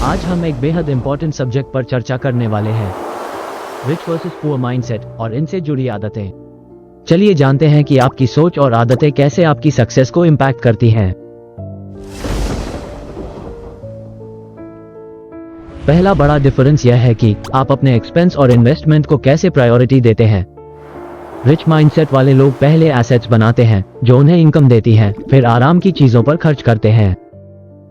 आज हम एक बेहद इंपॉर्टेंट सब्जेक्ट पर चर्चा करने वाले हैं, रिच वर्सेस पुअर माइंडसेट और इनसे जुड़ी आदतें। चलिए जानते हैं कि आपकी सोच और आदतें कैसे आपकी सक्सेस को इम्पैक्ट करती हैं। पहला बड़ा डिफरेंस यह है कि आप अपने एक्सपेंस और इन्वेस्टमेंट को कैसे प्रायोरिटी देते हैं। रिच माइंडसेट वाले लोग पहले एसेट्स बनाते हैं जो उन्हें इनकम देती हैं, फिर आराम की चीजों पर खर्च करते हैं।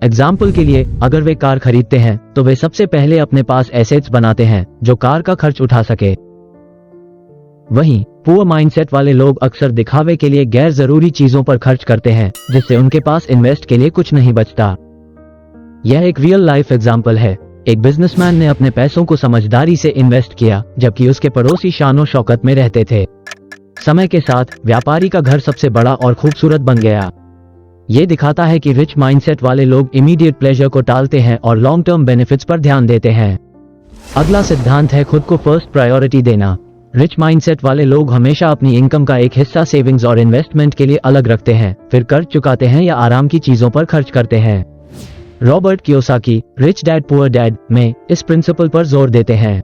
एग्जाम्पल के लिए, अगर वे कार खरीदते हैं तो वे सबसे पहले अपने पास एसेट्स बनाते हैं जो कार का खर्च उठा सके। वहीं पुअर माइंडसेट वाले लोग अक्सर दिखावे के लिए गैर जरूरी चीजों पर खर्च करते हैं, जिससे उनके पास इन्वेस्ट के लिए कुछ नहीं बचता। यह एक रियल लाइफ एग्जाम्पल है। एक बिजनेसमैन ने अपने पैसों को समझदारी से इन्वेस्ट किया, जबकि उसके पड़ोसी शानो शौकत में रहते थे। समय के साथ व्यापारी का घर सबसे बड़ा और खूबसूरत बन गया। ये दिखाता है कि रिच माइंडसेट वाले लोग इमीडिएट प्लेजर को टालते हैं और लॉन्ग टर्म बेनिफिट्स पर ध्यान देते हैं। अगला सिद्धांत है खुद को फर्स्ट प्रायोरिटी देना। रिच माइंडसेट वाले लोग हमेशा अपनी इनकम का एक हिस्सा सेविंग्स और इन्वेस्टमेंट के लिए अलग रखते हैं, फिर कर्ज चुकाते हैं या आराम की चीजों पर खर्च करते हैं। Robert Kiyosaki rich dad poor dad में इस प्रिंसिपल पर जोर देते हैं।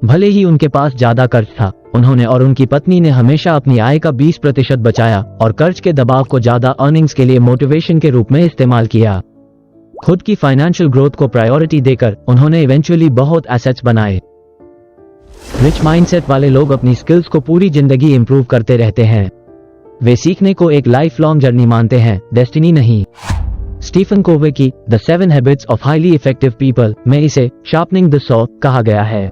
भले ही उनके पास ज्यादा कर्ज था, उन्होंने और उनकी पत्नी ने हमेशा अपनी आय का 20% बचाया और कर्ज के दबाव को ज्यादा अर्निंग्स के लिए मोटिवेशन के रूप में इस्तेमाल किया। खुद की फाइनेंशियल ग्रोथ को प्रायोरिटी देकर उन्होंने इवेंचुअली बहुत एसेट्स बनाए। रिच माइंडसेट वाले लोग अपनी स्किल्स को पूरी जिंदगी इंप्रूव करते रहते हैं। वे सीखने को एक लाइफ लॉन्ग जर्नी मानते हैं, डेस्टिनी नहीं। स्टीफन कोवे की the 7 habits of highly effective people में इसे शार्पनिंग द सॉ कहा गया है।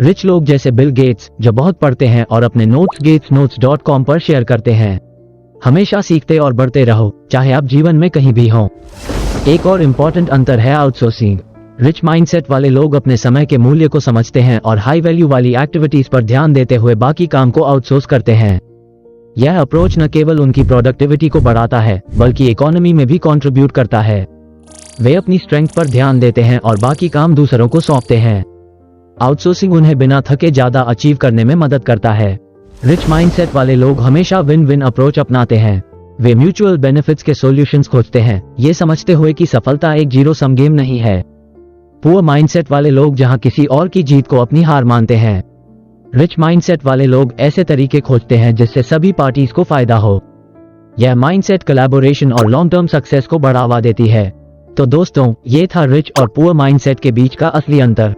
रिच लोग जैसे बिल गेट्स, जो बहुत पढ़ते हैं और अपने नोट्स gatesnotes.com पर शेयर करते हैं। हमेशा सीखते और बढ़ते रहो, चाहे आप जीवन में कहीं भी हों। एक और इम्पोर्टेंट अंतर है आउटसोर्सिंग। रिच माइंडसेट वाले लोग अपने समय के मूल्य को समझते हैं और हाई वैल्यू वाली एक्टिविटीज पर ध्यान देते हुए बाकी काम को आउटसोर्स करते हैं। यह अप्रोच न केवल उनकी प्रोडक्टिविटी को बढ़ाता है, बल्कि इकोनॉमी में भी कंट्रीब्यूट करता है। वे अपनी स्ट्रेंथ पर ध्यान देते हैं और बाकी काम दूसरों को सौंपते हैं। आउटसोर्सिंग उन्हें बिना थके ज्यादा अचीव करने में मदद करता है। रिच माइंडसेट वाले लोग हमेशा विन विन अप्रोच अपनाते हैं। वे म्यूचुअल बेनिफिट्स के सॉल्यूशंस खोजते हैं, ये समझते हुए कि सफलता एक जीरो सम गेम नहीं है। पुअर माइंडसेट वाले लोग जहां किसी और की जीत को अपनी हार मानते हैं। रिच माइंडसेट वाले लोग ऐसे तरीके खोजते हैं जिससे सभी पार्टीज को फायदा हो। यह माइंडसेट कोलैबोरेशन और लॉन्ग टर्म सक्सेस को बढ़ावा देती है। तो दोस्तों, ये था रिच और पुअर माइंडसेट के बीच का असली अंतर।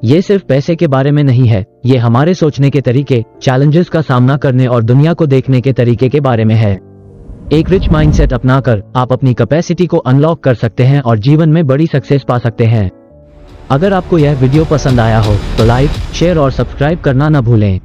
ये सिर्फ पैसे के बारे में नहीं है, ये हमारे सोचने के तरीके, चैलेंजेस का सामना करने और दुनिया को देखने के तरीके के बारे में है। एक रिच माइंडसेट अपनाकर आप अपनी कैपेसिटी को अनलॉक कर सकते हैं और जीवन में बड़ी सक्सेस पा सकते हैं। अगर आपको यह वीडियो पसंद आया हो तो लाइक, शेयर और सब्सक्राइब करना न भूलें।